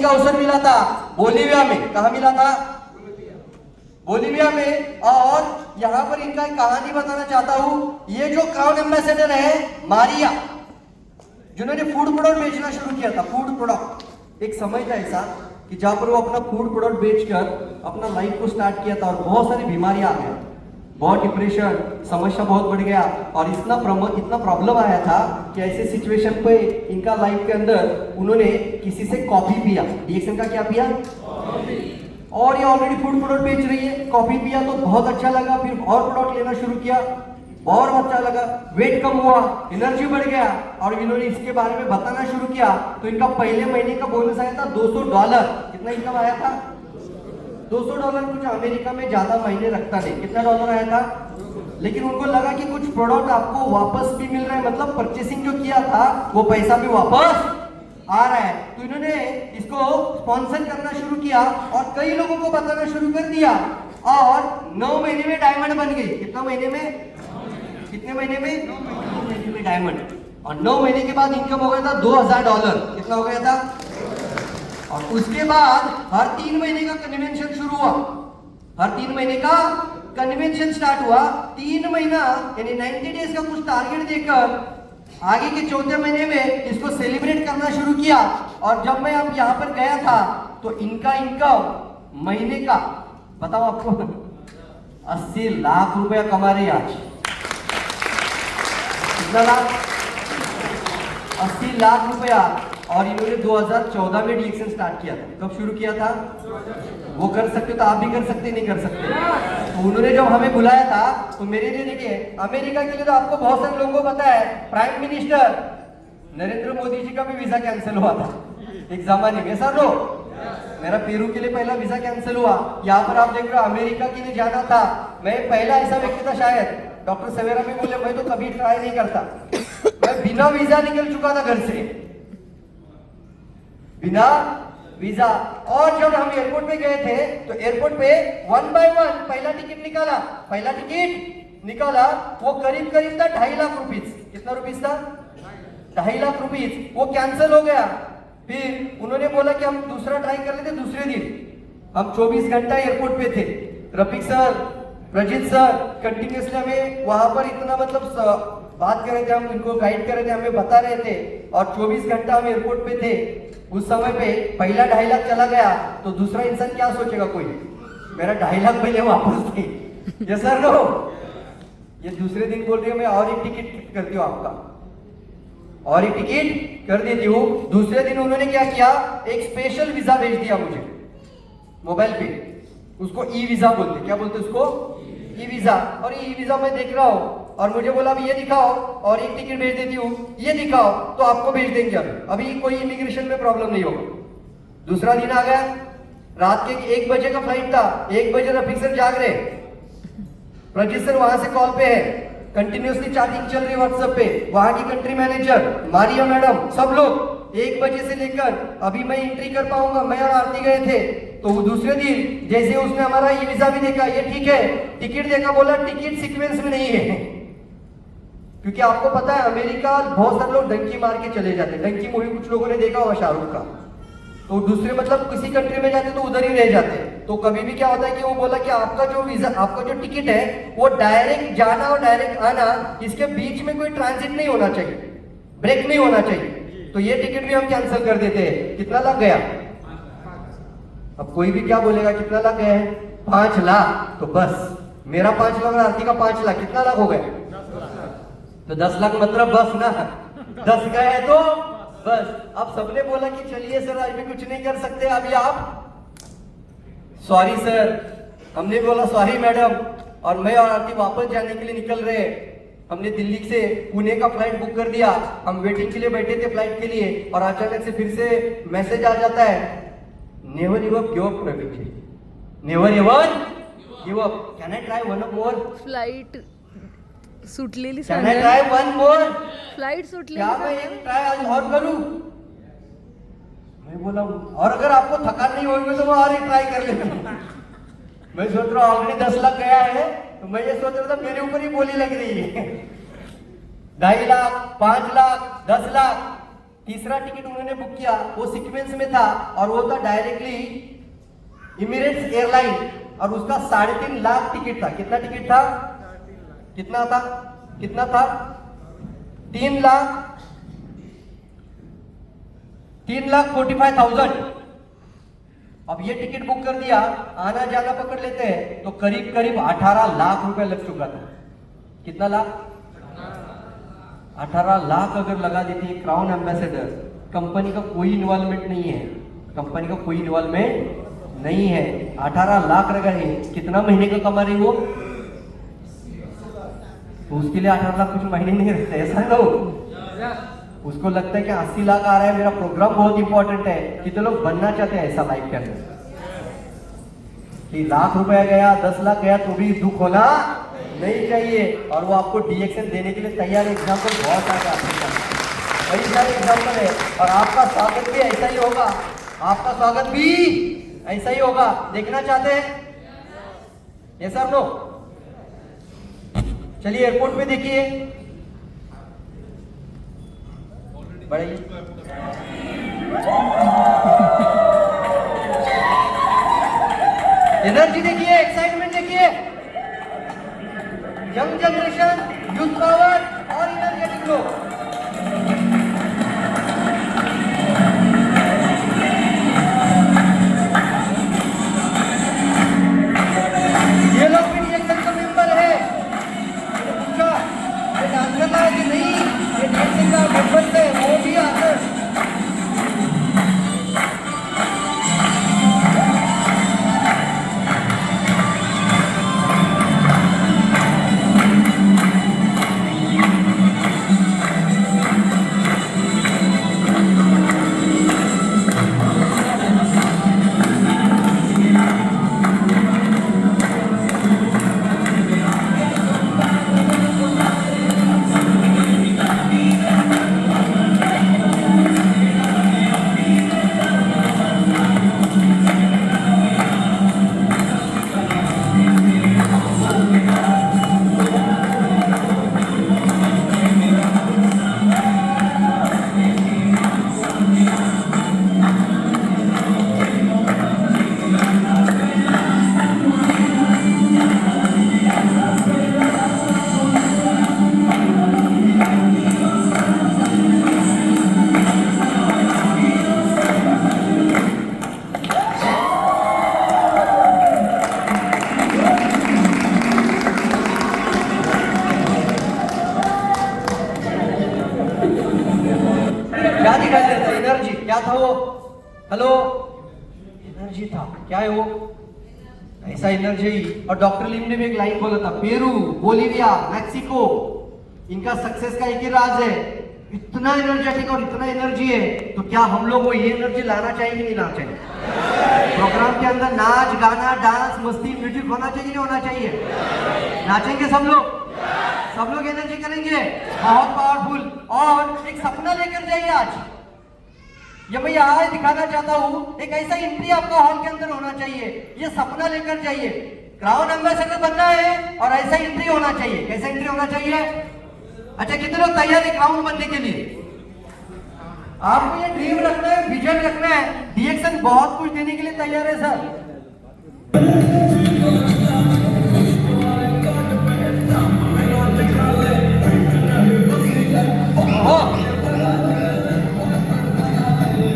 का अवसर मिला था बोलीविया में। कहा मिला था? बोलीविया में। और यहाँ पर इनका एक कहानी बताना चाहता हूँ। ये जो क्राउन एम्बेसडर है मारिया, जिन्होंने फूड प्रोडक्ट बेचना शुरू किया था, फूड प्रोडक्ट। एक समय था ऐसा कि जहां पर वो अपना फूड प्रोडक्ट बेचकर अपना लाइफ को स्टार्ट किया था और बहुत सारी बीमारियां आ गया, बहुत डिप्रेशन, समस्या बहुत बढ़ गया और इतना प्रॉब्लम आया था कि ऐसे सिचुएशन पे इनका लाइफ के अंदर उन्होंने किसी से कॉफी पिया। डीएक्सन का क्या पिया? और ये ऑलरेडी फूड प्रोडक्ट बेच रही है, कॉफी पिया तो बहुत अच्छा लगा, फिर और प्रोडक्ट लेना शुरू किया, बहुत अच्छा लगा, वेट कम हुआ, एनर्जी बढ़ गया और इन्होंने इसके बारे में बताना शुरू किया। तो इनका पहले महीने का बोनस आया था $200। कितना इनकम आया था? $200। कुछ अमेरिका में ज्यादा महीने रखता नहीं। कितना डॉलर आया था? लेकिन उनको लगा कि कुछ प्रोडक्ट आपको वापस भी मिल रहा है, मतलब परचेसिंग जो किया था वो पैसा भी वापस आ रहा है। तो इन्होंने इसको स्पॉन्सर करना शुरू किया और कई लोगों को बताना शुरू कर दिया और 9 महीने में डायमंड बन गई। कितना महीने में? कितने महीने में? 9 महीने में डायमंड। और 9 महीने के बाद इनकम हो गया था $2000। कितना हो गया था? और उसके बाद हर 3 महीने का कन्वेंशन शुरू हुआ। हर 3 महीने का कन्वेंशन स्टार्ट हुआ। 3 महीना यानी 90 डेज का कुछ टारगेट देकर आगे के 4थे महीने में इसको सेलिब्रेट करना शुरू किया। और जब मैं अब यहाँ पर गया था तो इनका इनकम महीने का, बताओ आपको, 80 लाख रुपया कमा रहे आज। कितना लाख? 80 लाख रुपया। और इन्होंने 2014 में डीएक्सन स्टार्ट किया था। कब शुरू किया था? वो कर सकते तो आप भी कर सकते, नहीं कर सकते? तो उन्होंने जब हमें बुलाया था तो मेरे लिए देखिए, अमेरिका के लिए तो आपको बहुत सारे लोगों को पता है, प्राइम मिनिस्टर नरेंद्र मोदी जी का भी वीजा कैंसिल हुआ था एक जमाने में। सर लो, मेरा पेरू के लिए पहला वीजा कैंसिल हुआ। यहाँ पर आप देख रहे हो अमेरिका के लिए जाना था। मैं पहला ऐसा व्यक्ति था शायद, डॉक्टर सवेरा भी बोले मैं तो कभी ट्राई नहीं करता, मैं बिना वीजा निकल चुका था घर से, बिना वीजा। और जब हम एयरपोर्ट पे गए थे तो एयरपोर्ट पे 1 by 1 पहला टिकट निकाला। पहला टिकट निकाला वो करीब करीब था 2.5 लाख रुपीज। कितना रुपीज था? 2.5 लाख रुपीज। वो कैंसिल हो गया। फिर उन्होंने बोला कि हम दूसरा ट्राई कर लेते। दूसरे दिन हम 24 घंटा एयरपोर्ट पे थे। रफीक सर, प्रजीत सर कंटिन्यूसली हमें वहां पर इतना मतलब बात कर रहे थे, हम इनको गाइड कर रहे थे, हमें बता रहे थे और 24 घंटा हम एयरपोर्ट पे थे। उस समय पे पहला 2.5 लाख चला गया तो दूसरा इंसान क्या सोचेगा? कोई मेरा 2.5 लाख पहले वापस दे। ये सर नो, ये दूसरे दिन बोल रही है मैं और एक टिकट करती हूँ आपका, और एक टिकट कर देती हूँ। दूसरे दिन उन्होंने क्या किया, एक स्पेशल वीजा भेज दिया मुझे मोबाइल पे। उसको ई वीजा बोलते। क्या बोलते उसको? E visa. और ये ई वीजा मैं देख रहा हूँ और मुझे बोला अभी ये दिखाओ और एक टिकट भेज देती हूँ, ये दिखाओ तो आपको भेज देंगे। अभी कोई इमिग्रेशन में प्रॉब्लम नहीं होगा। दूसरा दिन आ गया, रात के 1 बजे का फ्लाइट था। 1 बजे रफीक सर जाग रहे, प्रजीत सर वहां से कॉल पे है, कंटिन्यूसली चैटिंग चल रही व्हाट्सएप पे, वहां की कंट्री मैनेजर मारिया मैडम, सब लोग 1 बजे से लेकर अभी मैं एंट्री कर पाऊंगा। मैं और आरती गए थे तो दूसरे दिन जैसे उसने हमारा ई वीजा भी देखा, ये ठीक है, टिकट देखा, बोला टिकट सीक्वेंस में नहीं है। क्योंकि आपको पता है अमेरिका बहुत सारे लोग डंकी मार के चले जाते हैं। डंकी मूवी कुछ लोगों ने देखा हुआ शाहरुख का। तो दूसरे मतलब किसी कंट्री में जाते तो उधर ही रह जाते। तो कभी भी क्या होता है कि वो बोला कि आपका जो वीजा, आपका जो टिकट है वो डायरेक्ट जाना और डायरेक्ट आना, इसके बीच में कोई ट्रांजिट नहीं होना चाहिए, ब्रेक नहीं होना चाहिए। तो ये टिकट भी हम कैंसिल कर देते हैं। कितना लग गया? अब कोई भी क्या बोलेगा कितना लग गया है? 5 लाख। तो बस मेरा 5 लाख, आरती का 5 लाख, कितना लाख हो गए? तो 10 लाख मतलब बस ना, 10 गए तो बस। अब सबने बोला कि चलिए सर आज भी कुछ नहीं कर सकते, अभी आप। सॉरी सर, हमने बोला सॉरी मैडम। और मैं और आरती वापस जाने के लिए निकल रहे। हमने दिल्ली से पुणे का फ्लाइट बुक कर दिया। हम वेटिंग के लिए बैठे थे फ्लाइट के लिए और अचानक से फिर से मैसेज आ जाता है, never give up, give up Praveen ji, never ever give up. Can I try one more? Flight सुटलेली can I try one more? Flight सुटलेली। क्या मैं एक ट्राई आज और करूं? मैं बोला और अगर आपको थकान नहीं होगी तो मैं और एक ट्राई कर लेता। मैं सोच रहा हूँ ऑलरेडी 10 लाख गया है तो मैं ये सोच रहा था मेरे ऊपर ही बोली लग रही है। 2.5 लाख, 5 लाख, 10 लाख। तीसरा टिकट उन्होंने बुक किया, वो सीक्वेंस में था और वो था डायरेक्टली इमिरेट्स एयरलाइन और उसका 3.5 लाख टिकट था। कितना टिकट था? कितना था? 3,45,000। अब ये टिकट बुक कर दिया, आना जाना पकड़ लेते हैं तो करीब करीब 18 लाख रुपए लग चुका था। कितना लाख? 18 लाख अगर लगा देती है क्राउन एम्बेसडर, कंपनी का कोई इन्वॉल्वमेंट नहीं है, कंपनी का कोई इन्वॉल्वमेंट नहीं है, 18 लाख लगा है, कितना महीने का कमा रही वो? तो उसके लिए 18 लाख कुछ महीने नहीं रहते, ऐसा ना हो। उसको लगता है कि 80 लाख आ रहा है, मेरा प्रोग्राम बहुत इंपॉर्टेंट है। कितने लोग बनना चाहते हैं ऐसा लाइफ के अंदर कि लाख रुपया गया, 10 लाख गया तो भी दुख होना नहीं चाहिए, और वो आपको डीएक्शन देने के लिए तैयार। एग्जाम्पल बहुत सारे आपके साथ, कई सारे एग्जाम्पल है, और आपका स्वागत भी ऐसा ही होगा, आपका स्वागत भी ऐसा ही होगा। देखना चाहते हैं? ये सब नो, चलिए एयरपोर्ट पे देखिए, बड़े एनर्जी देखिए, एक्साइटमेंट देखिए, यंग जनरेशन, यूथ पावर और एनर्जेटिक लोग। ये लोग भी रिएक्शन का मेंबर है। मैंने पूछा ये डांसर का है कि नहीं, ये रिएक्शन का मेंबर है, वो भी आकर क्या दिखाई देता है? एनर्जी। क्या था वो? हेलो, एनर्जी था। क्या है वो? ऐसा एनर्जी। और डॉक्टर लिम ने भी एक लाइन बोला था, पेरू, बोलीविया, मैक्सिको, इनका सक्सेस का एक ही राज है, इतना एनर्जेटिक और इतना एनर्जी है, तो क्या हम लोग वो ये एनर्जी लाना चाहिए कि नहीं लाना चाहिए? प्रोग्राम के अंदर नाच गाना डांस मस्ती म्यूजिक होना चाहिए नहीं होना चाहिए? नाचेंगे सब लोग, सब लोग एनर्जी करेंगे, बहुत पावरफुल। और एक सपना लेकर जाइए आज, ये मैं यहाँ दिखाना चाहता हूँ, एक ऐसा एंट्री आपका हॉल के अंदर होना चाहिए, ये सपना लेकर जाइए, क्राउन एम्बेसडर बनना है और ऐसा एंट्री होना चाहिए। कैसा एंट्री होना चाहिए? अच्छा, कितने लोग तैयार है क्राउन बनने के लिए? आपको ये ड्रीम रखना है, विजन रखना है, डीएक्शन बहुत कुछ देने के लिए तैयार है सर।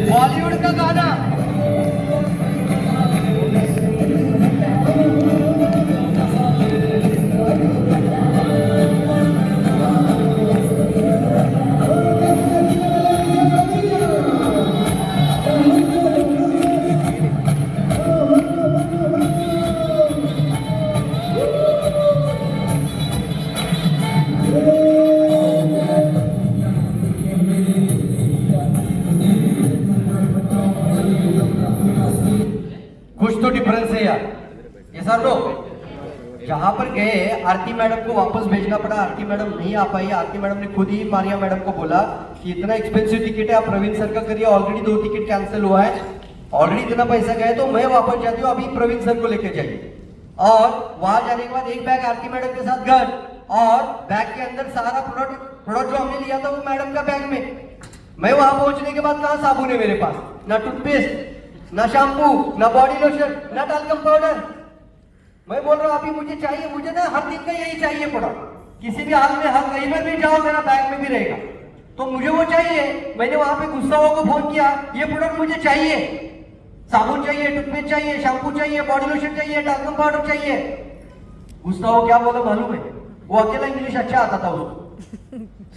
बॉलीवुड का गाना, कुछ तो डिफरेंस है यार। ये सर लोग जहां पर गए, आरती मैडम को वापस भेजना पड़ा, आरती मैडम नहीं आ पाई। आरती मैडम ने खुद ही मारिया मैडम को बोला कि इतना एक्सपेंसिव टिकट है, आप प्रवीण सर का करिए, ऑलरेडी 2 टिकट कैंसिल हुआ है, ऑलरेडी इतना पैसा गया, तो मैं वापस जाती हूँ, अभी प्रवीण सर को लेके जाइए। और वहां जाने के बाद एक बैग आरती मैडम के साथ घर, और बैग के अंदर सारा प्रोडक्ट जो हमने लिया था वो मैडम का बैग में। मैं वहां पहुंचने के बाद कहाँ साबुन है मेरे पास, ना टूथपेस्ट, ना शैम्पू, ना बॉडी लोशन, ना टाल्कम पाउडर। मैं बोल रहा हूँ अभी मुझे चाहिए, मुझे ना हर दिन का यही चाहिए प्रोडक्ट, किसी भी हाल में हर कहीं पर भी जाओ मेरा बैग में भी रहेगा, तो मुझे वो चाहिए। मैंने वहां पे गुस्साओं को फोन किया, ये प्रोडक्ट मुझे चाहिए, साबुन चाहिए, टूथपेस्ट चाहिए, शैम्पू चाहिए, बॉडी लोशन चाहिए, टाल्कम पाउडर चाहिए। गुस्साओ क्या बोला मालूम है? वो अकेला इंग्लिश अच्छा आता था उसको,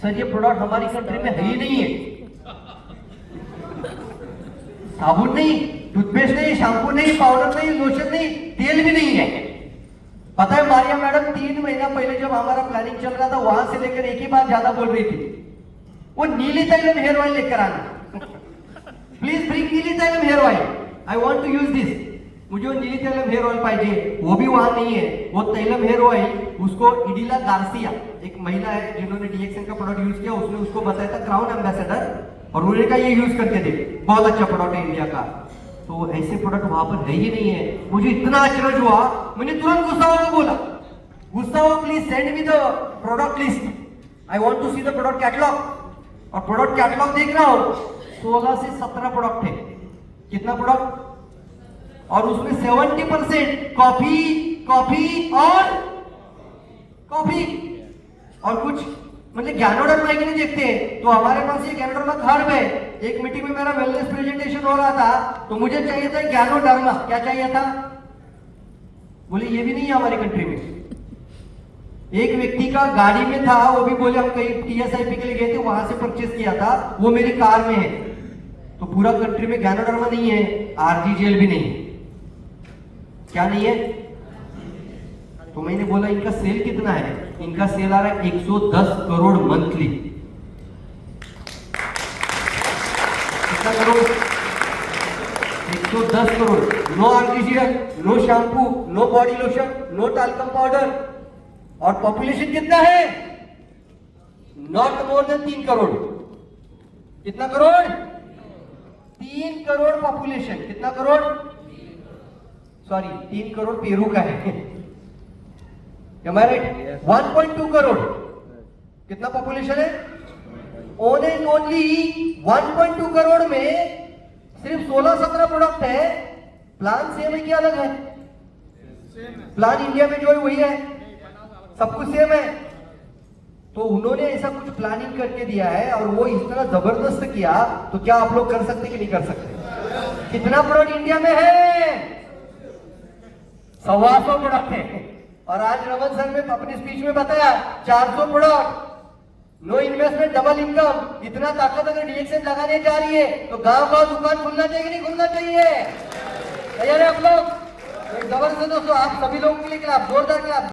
सर ये प्रोडक्ट हमारी कंट्री में है ही नहीं है, साबुन नहीं, टूथपेस्ट नहीं, शैम्पू नहीं, पाउडर नहीं, लोशन नहीं, तेल भी नहीं है। पता है मारिया मैडम 3 महीना पहले जब हमारा प्लानिंग चल रहा था, वहां से लेकर एक ही बात ज्यादा बोल रही थी, वो नीली तैलम हेयर ऑयल लेकर आना, please bring Neeli Tailam hair oil, I want to use this. मुझे वो नीली तैलम हेयर ऑयल चाहिए, वो भी वहां नहीं है। वो तैलम हेयर ऑयल उसको इडिला गार्सिया, एक महिला है जिन्होंने डीएक्सएन का प्रोडक्ट यूज किया, उसने उसको बताया था क्राउन एम्बेसडर, और उन्होंने कहा ये यूज करके देख, बहुत अच्छा प्रोडक्ट है इंडिया का। तो ऐसे प्रोडक्ट वहां पर है ही नहीं है। मुझे इतना अचरज हुआ, मैंने तुरंत गुस्साओ को बोला, गुस्साओ please send me the product list, I want to see the product catalogue. और प्रोडक्ट कैटलॉग देख रहा हूं 16 से 17 प्रोडक्ट है। कितना प्रोडक्ट? और उसमें 70% कॉफी कॉफी और कॉफी, और कुछ मतलब ज्ञानोडर्मा है कि नहीं देखते। तो हमारे पास ये ज्ञानोडर्मा घर में, एक मीटिंग में मेरा वेलनेस प्रेजेंटेशन हो रहा था, तो मुझे चाहिए था ज्ञानोडर्मा। क्या चाहिए था? बोले ये भी नहीं है हमारी कंट्री में। एक व्यक्ति का गाड़ी में था, वो भी बोले हम कहीं टीएसआईपी के लिए गए थे, वहां से परचेस किया था, वो मेरी कार में है। तो पूरा कंट्री में ज्ञानोडर्मा नहीं है, आरजी जेल भी नहीं है। क्या नहीं है? तो मैंने बोला इनका सेल कितना है? इनका सेल आ रहा है 110 करोड़ मंथली। कितना crore? 110 crore. No artificial, no shampoo, no body lotion, no talcum powder. और पॉपुलेशन कितना है? Not more than 3 crore. कितना करोड़? 3 करोड़ पॉपुलेशन। कितना करोड़? सॉरी 3 करोड़ पेरू का है, हमारे 1.2 करोड़। कितना पॉपुलेशन है? ओनली 1.2 करोड़ में सिर्फ 16-17 प्रोडक्ट है। प्लान सेम है कि अलग है? प्लान इंडिया में जो है वही है, सब कुछ सेम है। तो उन्होंने ऐसा कुछ प्लानिंग करके दिया है और वो इतना जबरदस्त किया, तो क्या आप लोग कर सकते कि नहीं कर सकते? कितना प्रोडक्ट इंडिया में है? 125 प्रोडक्ट है। और आज रमन सर ने अपनी स्पीच में बताया 400 product, no investment double income. इतना ताकत अगर डीएक्सएन लगाने जा रही है तो गांव-गांव दुकान खुलना चाहिए कि नहीं खुलना चाहिए? तैयार है आप लोग? एक जबरदस्त दोस्तों, आप सभी लोगों के लिए आप जोरदार क्लैप।